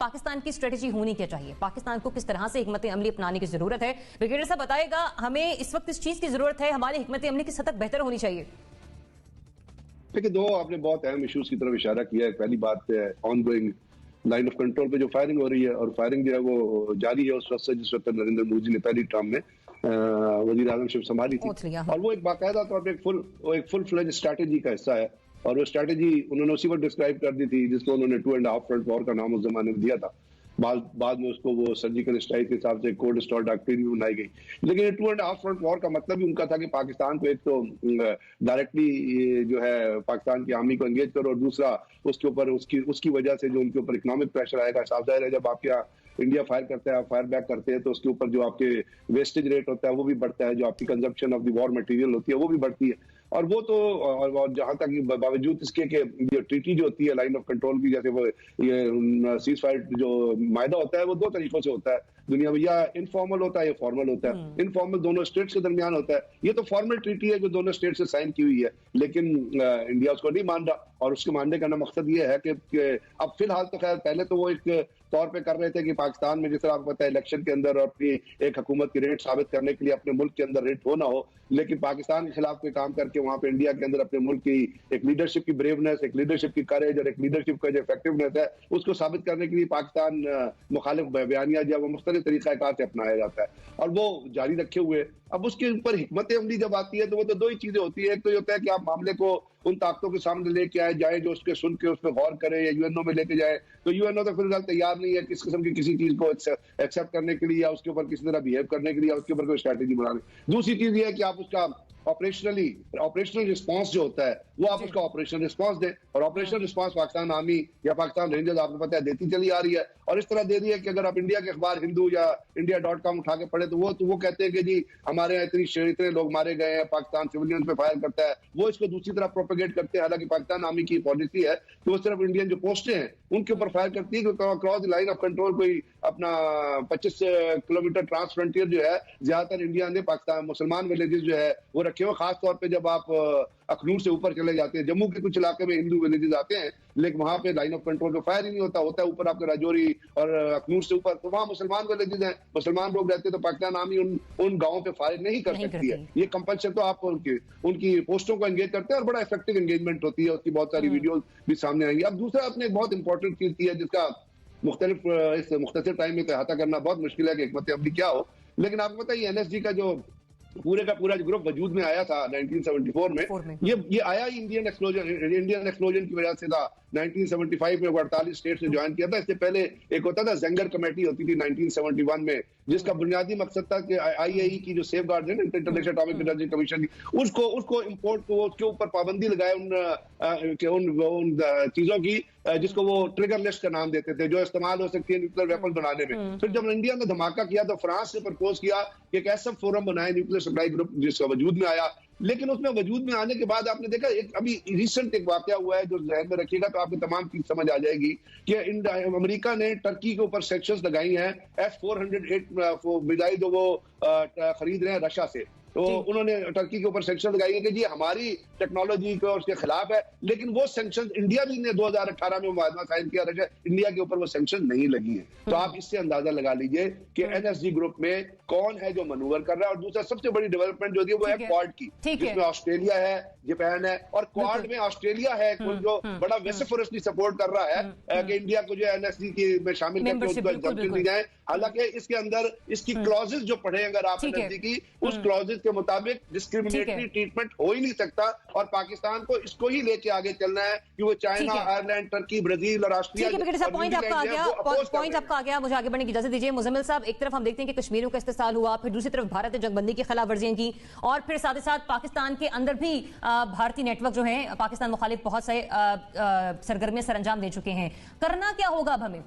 पाकिस्तान की स्ट्रेटेजी होनी क्या चाहिए, पाकिस्तान को किस तरह से हिकमत अमली अपनाने की जरूरत है? ब्रिगेडियर साहब बताएगा, हमें इस वक्त इस चीज की जरूरत है, हमारी हिकमत अमली की सतत बेहतर होनी चाहिए। देखिए, दो आपने बहुत अहम इश्यूज की तरफ इशारा किया है। पहली बात है on going line of control पे जो फायरिंग हो रही है, और फायरिंग जो है वो जारी है उस वक्त से जिस वक्त नरेंद्र मोदी जी ने पहली टर्म में वजीर आजमशिप संभाली थी, और वो एक बाकायदा तौर पर एक फुल फ्लेज स्ट्रैटेजी का हिस्सा है। और वो स्ट्रैटेजी उन्होंने उसी वक्त डिस्क्राइब कर दी थी जिसको उन्होंने 2.5 फ्रंट वॉर का नाम उस जमाने में दिया था। बाद में उसको वो सर्जिकल स्ट्राइक के हिसाब से कोल्ड स्टॉर डॉक्ट्रिन भी बनाई गई। लेकिन ये 2.5 फ्रंट वॉर का मतलब भी उनका था कि पाकिस्तान को एक तो डायरेक्टली जो है पाकिस्तान की आर्मी को एंगेज करो, और दूसरा उसके ऊपर उसकी वजह से जो उनके ऊपर इकोनॉमिक प्रेशर आएगा। साफ जाहिर है, जब आपके यहाँ इंडिया फायर करता है, आप फायर बैक करते हैं, तो उसके ऊपर जो आपके वेस्टेज रेट होता है वो भी बढ़ता है, जो आपकी consumption of the war material होती है वो भी बढ़ती है। और वो तो और जहां तक बावजूद इसके कि जो ट्रीटी जो होती है लाइन ऑफ कंट्रोल की, जैसे वो ये सीज फायर जो मायदा होता है वो दो तरीकों से होता है दुनिया में, या इनफॉर्मल होता है या फॉर्मल होता है। इनफॉर्मल दोनों स्टेट्स के दरमियान होता है, ये तो फॉर्मल ट्रीटी है जो दोनों स्टेट से साइन की हुई है, लेकिन इंडिया उसको नहीं मान रहा। और उसके मानने का ना मकसद ये है कि अब फिलहाल तो खैर, पहले तो वो एक तौर पे कर रहे थे कि पाकिस्तान में जिस तरह आपको पता है इलेक्शन के अंदर अपनी एक हुकूमत की रेट साबित करने के लिए अपने मुल्क के अंदर रेट हो ना हो, लेकिन पाकिस्तान के खिलाफ कोई काम करके वहां पे इंडिया के अंदर अपने मुल्क की एक लीडरशिप की ब्रेवनेस, एक लीडरशिप की करेज और एक लीडरशिप का जो इफेक्टिवनेस है उसको साबित करने के लिए पाकिस्तान मुखालिफ बयानिया जो वो मुख्तलिफ तरीक़ाकार से अपनाया जाता है, और वो जारी रखे हुए। अब उसके ऊपर हिकमत अमली जब आती है तो वो तो दो ही चीजें होती है। एक तो ये होता है कि आप मामले को उन ताकतों के सामने लेके आए जाए जो उसके सुन के उस पर गौर करे, या यूएनओ में लेके जाए, तो यूएनओ तो फिलहाल तैयार नहीं है किस किस्म की किसी चीज को एक्सेप्ट करने के लिए, या उसके ऊपर किसी तरह बिहेव करने के लिए, या उसके ऊपर कोई स्ट्रैटेजी बनाने। दूसरी चीज ये है कि आप उसका ऑपरेशनल रिस्पांस जो होता है वो आप उसका ऑपरेशनल रिस्पांस दें, और ऑपरेशनल रिस्पांस पाकिस्तान आर्मी या पाकिस्तान रेंजर्स आपको पता है देती चली आ रही है। और इस तरह दे रही है कि अगर आप इंडिया के अखबार हिंदू या India.com उठा के पढ़े तो वो कहते हैं कि जी हमारे यहाँ इतने लोग मारे गए हैं, पाकिस्तान सिविलियन पे फायर करता है। वो इसको दूसरी तरफ प्रोपेगेट करते हैं, हालांकि पाकिस्तान आर्मी की पॉलिसी है कि वो सिर्फ इंडियन जो पोस्टें हैं उनके ऊपर फायर करती है, क्योंकि क्रॉस लाइन ऑफ कंट्रोल कोई अपना 25 किलोमीटर ट्रांस फ्रंटियर जो है ज्यादातर इंडिया ने पाकिस्तान मुसलमान विलेजेस जो है वो रखे हुए, खासतौर पर जब आप अखनूर से ऊपर चले जाते हैं। जम्मू के कुछ इलाके में हिंदू विलेजेस आते हैं, लेकिन वहां पे लाइन ऑफ कंट्रोल पे फायर ही नहीं होता है ऊपर आपके राजौरी और अखनूर से ऊपर, तो वहां मुसलमान विलेजेस हैं, मुसलमान लोग रहते हैं, तो पाकिस्तान आर्मी उन गांवों पे फायर नहीं कर सकती है। ये कंपल्सन तो आप उनकी पोस्टों को एंगेज करते हैं और बड़ा इफेक्टिव एंगेजमेंट होती है, उसकी बहुत सारी वीडियोज भी सामने आएंगी। अब दूसरा आपने एक बहुत इंपॉर्टेंट चीज की है जिसका इस मुख्तलिफ टाइम में अहाता करना बहुत मुश्किल है कि हिकमत अमली क्या हो, लेकिन आपको पता है एनएसजी का जो पूरे का पूरा ग्रुप वजूद में आया था 1974 में, ये आया ही इंडियन एक्सप्लोजन की वजह से था। 1975 में 48 स्टेट से ज्वाइन किया था। इससे पहले एक होता था जंगर कमेटी होती थी 1971 में, जिसका बुनियादी मकसद था कि आईएई की जो सेफ गार्ड है ना, इंटरनेशनल एटॉमिक एनर्जी कमीशन की, उसको इम्पोर्ट को उसके ऊपर पाबंदी लगाए उन चीजों की जिसको वो ट्रिगर लिस्ट का नाम देते थे, जो इस्तेमाल हो सकती है न्यूक्लियर वेपन बनाने में। फिर जब इंडिया ने धमाका किया तो फ्रांस ने प्रपोज किया कि एक ऐसा फोरम बनाए न्यूक्लियर सप्लाई ग्रुप जिसका वजूद में आया। लेकिन उसमें वजूद में आने के बाद आपने देखा एक अभी रिसेंट एक वाकया हुआ है जो जहन में रखिएगा तो आपको तमाम चीज समझ आ जाएगी कि अमेरिका ने टर्की के ऊपर सेक्शंस लगाई हैं S-408 मिसाइल जो वो खरीद रहे हैं रशिया से। तो उन्होंने टर्की के ऊपर सैंक्शन लगाई है कि जी हमारी टेक्नोलॉजी को उसके खिलाफ है, लेकिन वो सैंक्शन इंडिया भी ने 2018 में मुआहदा साइन किया, रशिया इंडिया के ऊपर वो सैंक्शन नहीं लगी है। तो आप इससे अंदाजा लगा लीजिए कि एनएसजी ग्रुप में कौन है जो मनूवर कर रहा है। और दूसरा सबसे बड़ी डेवलपमेंट जो है वो है क्वाड की, जिसमें ऑस्ट्रेलिया है, जापान है, और क्वाड में ऑस्ट्रेलिया है जो बड़ा वेसिफरसली सपोर्ट कर रहा है कि इंडिया को जो एनएसजी की में शामिल करके दी जाए। हालांकि इसके अंदर इसकी क्लॉजेस जो पढ़े अगर आप एनएसजी की, उस क्लॉजेस के मुताबिक डिस्क्रिमिनेटरी ट्रीटमेंट हो ही नहीं सकता, और पाकिस्तान को इसको ही लेके आगे चलना है कि वो चाइना, आयरलैंड, टर्की, ब्राजील और ऑस्ट्रेलिया। पॉइंट आपका आ गया, मुझे आगे बढ़ने की इजाजत दीजिए। मुजम्मिल साहब, एक तरफ हम देखते हैं कि कश्मीरियों का इस्तेसाल हुआ, फिर दूसरी तरफ भारत ने जंगबंदी की खिलाफ वर्जियां की, और फिर साथ ही साथ पाकिस्तान के अंदर भी भारतीय नेटवर्क जो है पाकिस्तान मुखालिफ बहुत से सरगर्मियां सरअंजाम दे चुके हैं। करना क्या होगा अब हमें?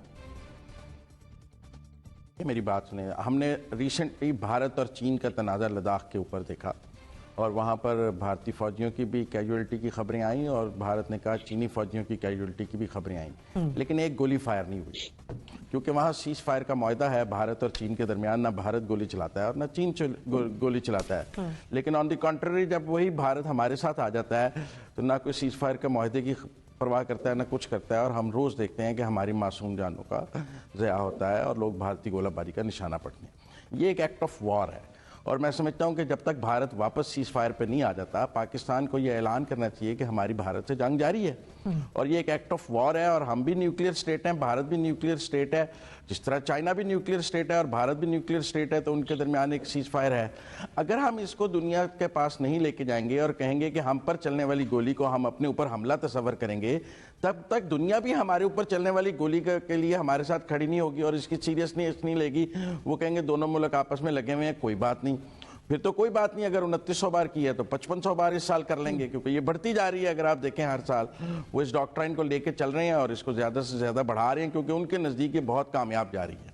मेरी बात सुने, हमने रिसेंटली भारत और चीन का तनाज़ा लद्दाख के ऊपर देखा, और वहाँ पर भारतीय फौजियों की भी कैजुअलिटी की खबरें आईं, और भारत ने कहा चीनी फौजियों की कैजुअलिटी की भी खबरें आईं, लेकिन एक गोली फायर नहीं हुई, क्योंकि वहाँ सीज फायर का मुआहदा है भारत और चीन के दरमियान। ना भारत गोली चलाता है और ना चीन गोली चलाता है, लेकिन ऑन द कॉन्ट्ररी जब वही भारत हमारे साथ आ जाता है तो ना कोई सीज फायर का मुआहदे की परवाह करता है, ना कुछ करता है, और हम रोज़ देखते हैं कि हमारी मासूम जानों का ज़या होता है और लोग भारतीय गोलाबारी का निशाना पड़ते हैं। ये एक एक्ट ऑफ वॉर है, और मैं समझता हूं कि जब तक भारत वापस सीज फायर पे नहीं आ जाता, पाकिस्तान को यह ऐलान करना चाहिए कि हमारी भारत से जंग जारी है। और ये एक एक्ट ऑफ वॉर है, और हम भी न्यूक्लियर स्टेट हैं, भारत भी न्यूक्लियर स्टेट है, जिस तरह चाइना भी न्यूक्लियर स्टेट है और भारत भी न्यूक्लियर स्टेट है, तो उनके दरमियान एक सीज फायर है। अगर हम इसको दुनिया के पास नहीं लेके जाएंगे और कहेंगे कि हम पर चलने वाली गोली को हम अपने ऊपर हमला तस्वर करेंगे, तब तक दुनिया भी हमारे ऊपर चलने वाली गोली के लिए हमारे साथ खड़ी नहीं होगी और इसकी सीरियसनेस नहीं लेगी। वो कहेंगे दोनों मुल्क आपस में लगे हुए हैं, कोई बात नहीं। फिर तो कोई बात नहीं, अगर 2900 बार की है तो 5500 बार इस साल कर लेंगे, क्योंकि ये बढ़ती जा रही है। अगर आप देखें हर साल वो इस डॉक्ट्राइन को लेके चल रहे हैं और इसको ज्यादा से ज्यादा बढ़ा रहे हैं, क्योंकि उनके नजदीक ये बहुत कामयाब जा रही है।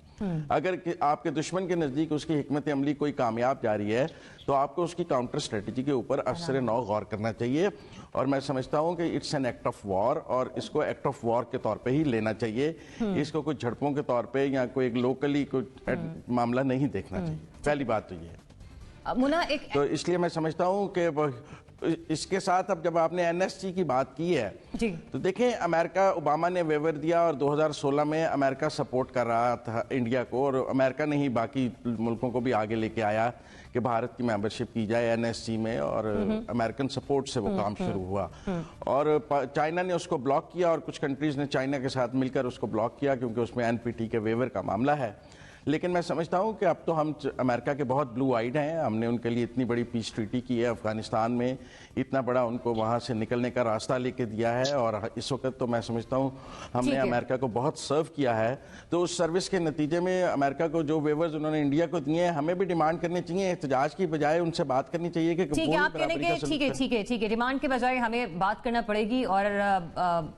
अगर आपके दुश्मन के नजदीक उसकी हिकमत अमली कोई कामयाब जा रही है, तो आपको उसकी काउंटर स्ट्रेटजी के ऊपर असर नौ गौर करना चाहिए। और मैं समझता हूं कि it's an act of war, और इसको एक्ट ऑफ वॉर के तौर पे ही लेना चाहिए। इसको कोई झड़पों के तौर पे या कोई एक लोकली कोई मामला नहीं देखना चाहिए। पहली बात तो ये है। मुना एक तो इसलिए मैं समझता हूं कि इसके साथ अब जब आपने एनएसजी की बात की है जी, तो देखें, अमेरिका, ओबामा ने वेवर दिया और 2016 में अमेरिका सपोर्ट कर रहा था इंडिया को, और अमेरिका ने ही बाकी मुल्कों को भी आगे लेके आया कि भारत की मेंबरशिप की जाए एनएसजी में, और अमेरिकन सपोर्ट से वो काम शुरू हुआ। और चाइना ने उसको ब्लॉक किया, और कुछ कंट्रीज ने चाइना के साथ मिलकर उसको ब्लॉक किया, क्योंकि उसमें एनपीटी के वेवर का मामला है। लेकिन मैं समझता हूं कि अब तो हम अमेरिका के बहुत ब्लू आइड हैं। हमने उनके लिए इतनी बड़ी पीस ट्रीटी की है अफगानिस्तान में, इतना बड़ा उनको वहां से निकलने का रास्ता लेके दिया है, और इस वक्त तो मैं समझता हूं हमने अमेरिका को बहुत सर्व किया है। तो उस सर्विस के नतीजे में अमेरिका को जो वेवर्स उन्होंने इंडिया को दिए हैं, हमें भी डिमांड करनी चाहिए, एहतजाज की बजाय उनसे बात करनी चाहिए कि ठीक है, आप कहेंगे ठीक है, डिमांड के बजाय हमें बात करना पड़ेगी, और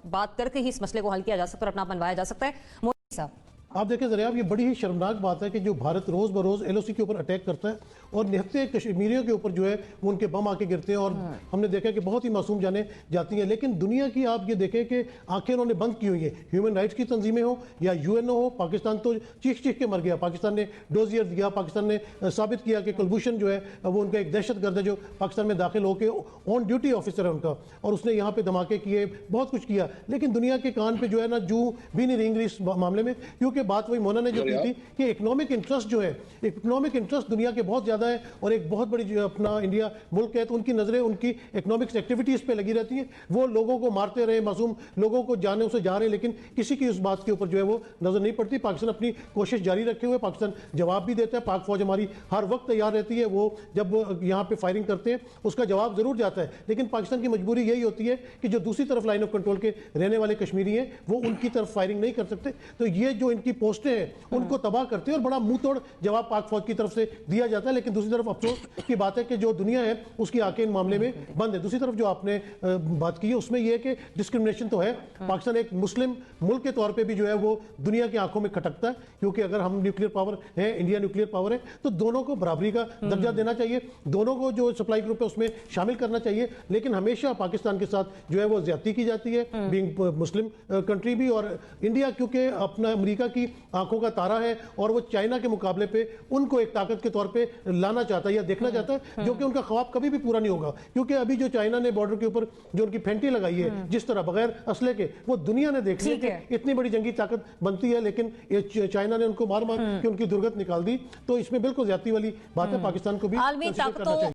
बात करके ही इस मसले को हल किया जा सकता है और अपना बनवाया जा सकता है। मोदी साहब, आप देखें जरा, ये बड़ी ही शर्मनाक बात है कि जो भारत रोज बरोज एलओसी के ऊपर अटैक करता है और निहत्ते कश्मीरियों के ऊपर जो है वो उनके बम आके गिरते हैं, और हमने देखा कि बहुत ही मासूम जाने जाती हैं। लेकिन दुनिया की आप ये देखें कि आंखें उन्होंने बंद की हुई है। ह्यूमन राइट्स की तंजीमें हो या यूएनओ हो, पाकिस्तान तो चीख चीख के मर गया। पाकिस्तान ने डोजियर दिया, पाकिस्तान ने साबित किया कि कुलभूषण जो है वो उनका एक दहशतगर्द है जो पाकिस्तान में दाखिल होकर ऑन ड्यूटी ऑफिसर है उनका, और उसने यहाँ पे धमाके किए, बहुत कुछ किया। लेकिन दुनिया के कान पे जो है ना जू भी नहीं रेंग रही इस मामले में, क्योंकि बात वही मोना ने की थी कि इकोनॉमिक इंटरेस्ट जो है, इकोनॉमिक इंटरेस्ट दुनिया के बहुत ज्यादा है, और एक बहुत बड़ी जो अपना इंडिया मुल्क है, तो उनकी नजरें उनकी इकोनॉमिक्स एक्टिविटीज पे लगी रहती है। वो लोगों को मारते रहे, मासूम लोगों को जाने से जा रहे हैं, लेकिन किसी की उस बात के ऊपर जो है वो नजर नहीं पड़ती। पाकिस्तान अपनी कोशिश जारी रखे हुए, पाकिस्तान जवाब भी देता है, पाक फौज हमारी हर वक्त तैयार रहती है। वो जब यहाँ पे फायरिंग करते हैं उसका जवाब जरूर जाता है, लेकिन पाकिस्तान की मजबूरी यही होती है कि जो दूसरी तरफ लाइन ऑफ कंट्रोल के रहने वाले कश्मीरी हैं वो उनकी तरफ फायरिंग नहीं कर सकते। तो ये जो इनकी पोस्टें हैं उनको तबाह करते हैं, और बड़ा मुंह तोड़ जवाब पाक फौज की तरफ से दिया जाता है। लेकिन दूसरी तरफ अफसोस की बात है कि जो दुनिया है उसकी आंखें इन मामले में बंद है। दूसरी तरफ जो आपने बात की है उसमें यह है कि डिस्क्रिमिनेशन तो है। पाकिस्तान एक मुस्लिम मुल्क के तौर पे भी जो है वो दुनिया की आंखों में खटकता है, क्योंकि अगर हम न्यूक्लियर पावर है, इंडिया न्यूक्लियर पावर है, तो दोनों को बराबरी का दर्जा देना चाहिए, दोनों को जो सप्लाई ग्रुप है उसमें शामिल करना चाहिए। लेकिन हमेशा पाकिस्तान के साथ जो है वो ज्यादती की जाती है, बीइंग मुस्लिम कंट्री भी। और इंडिया क्योंकि अपना अमेरिका की आंखों का तारा है, और वो चाइना के मुकाबले पे उनको एक ताकत के तौर पे लाना चाहता है या देखना चाहता है, जो कि उनका ख्वाब कभी भी पूरा नहीं होगा। क्योंकि अभी जो चाइना ने बॉर्डर के ऊपर जो उनकी फेंटी लगाई है जिस तरह बगैर असले के, वो दुनिया ने देख लिया कि इतनी बड़ी जंगी ताकत बनती है, लेकिन ये चाइना ने उनको मार मार के उनकी दुर्गत निकाल दी। तो इसमें बिल्कुल ज्यादती वाली बात है, पाकिस्तान को भी आलमी ताकतों